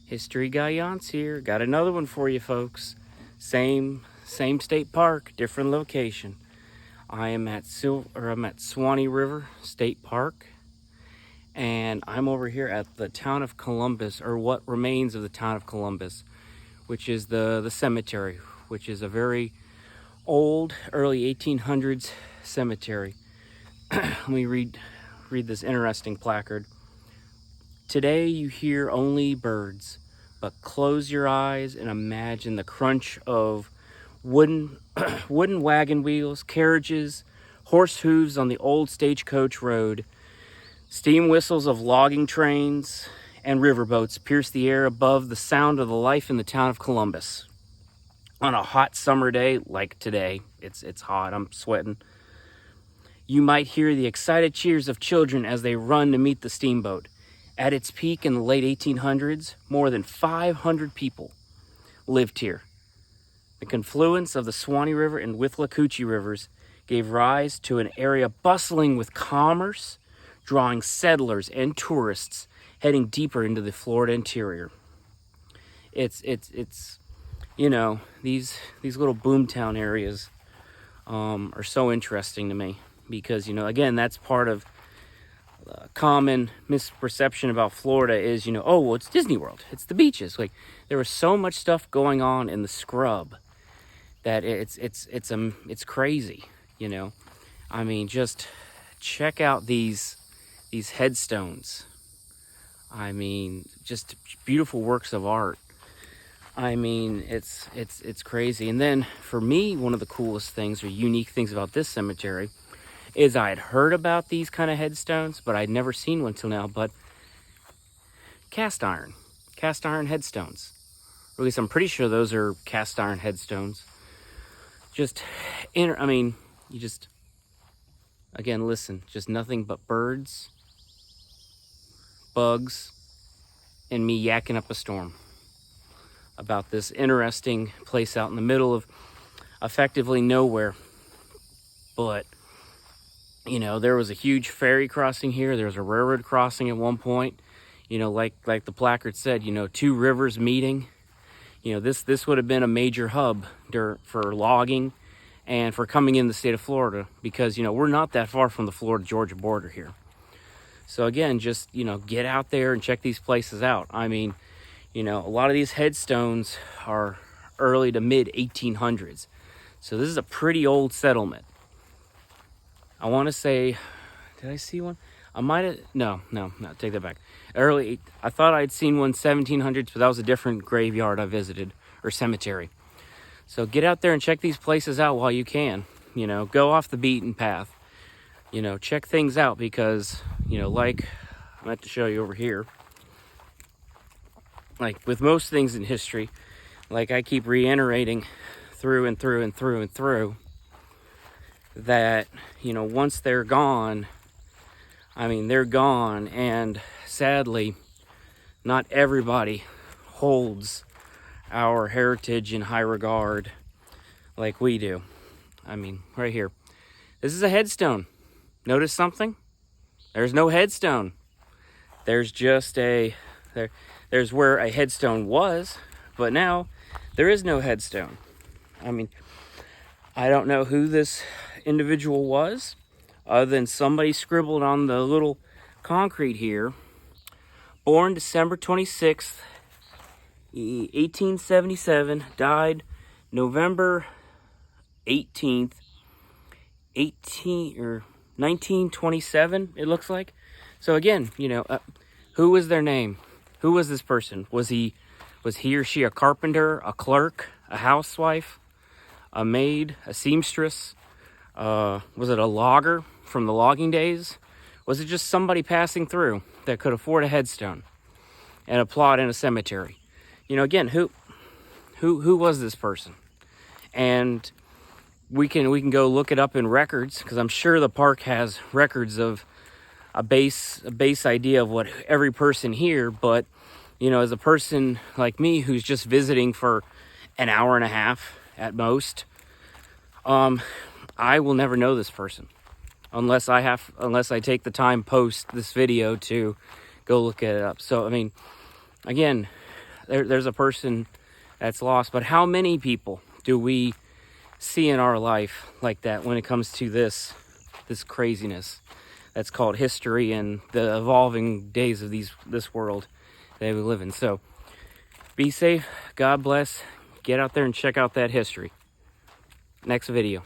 History Guy Yance here. Got another one for you folks. Same state park, different location. I am at Swanee River State Park, and I'm over here at the town of Columbus, or what remains of the town of Columbus, which is the cemetery, which is a very old, early 1800s cemetery. Let me read this interesting placard. Today you hear only birds, but close your eyes and imagine the crunch of wooden wagon wheels, carriages, horse hooves on the old stagecoach road. Steam whistles of logging trains and riverboats pierce the air above the sound of the life in the town of Columbus. On a hot summer day like today, it's hot, I'm sweating, you might hear the excited cheers of children as they run to meet the steamboat. At its peak in the late 1800s, more than 500 people lived here. The confluence of the Swanee River and Withlacoochee rivers gave rise to an area bustling with commerce, drawing settlers and tourists heading deeper into the Florida interior. It's you know, these little boomtown areas are so interesting to me because, you know, again, that's part of common misperception about Florida is, you know, oh, well, it's Disney World, it's the beaches. Like, there was so much stuff going on in the scrub that it's crazy, you know. I mean, just check out these headstones. I mean, just beautiful works of art. I mean, it's crazy. And then for me, one of the coolest things or unique things about this cemetery is I had heard about these kind of headstones, but I'd never seen one till now. But cast iron headstones. Or at least I'm pretty sure those are cast iron headstones. You just, again, listen, just nothing but birds, bugs, and me yakking up a storm about this interesting place out in the middle of effectively nowhere. But you know, there was a huge ferry crossing here. There was a railroad crossing at one point. You know, like the placard said, you know, two rivers meeting. You know, this would have been a major hub for logging and for coming in the state of Florida because, you know, we're not that far from the Florida-Georgia border here. So again, just, you know, get out there and check these places out. I mean, you know, a lot of these headstones are early to mid 1800s. So this is a pretty old settlement. I want to say, did I see one? I might have, no, take that back. I thought I'd seen one 1700s, but that was a different graveyard I visited, or cemetery. So get out there and check these places out while you can. You know, go off the beaten path. You know, check things out because, you know, like I'm about to show you over here. Like with most things in history, like I keep reiterating through and through, that, you know, once they're gone, I mean, they're gone, and sadly, not everybody holds our heritage in high regard like we do. I mean, right here, this is a headstone. Notice something? There's no headstone. There's just there's where a headstone was, but now there is no headstone. I mean, I don't know who this individual was, other than somebody scribbled on the little concrete here. Born December 26th, 1877, died November 18th, 1927, it looks like. So again, you know, who was their name? Who was this person? Was he or she a carpenter, a clerk, a housewife, a maid, a seamstress? Was it a logger from the logging days? Was it just somebody passing through that could afford a headstone and a plot in a cemetery? You know, again, who was this person? And we can go look it up in records, because I'm sure the park has records of a base idea of what every person here. But, you know, as a person like me who's just visiting for an hour and a half at most, I will never know this person unless I take the time post this video to go look it up. So, I mean, again, there's a person that's lost. But how many people do we see in our life like that when it comes to this craziness that's called history and the evolving days of this world that we live in? So be safe. God bless. Get out there and check out that history. Next video.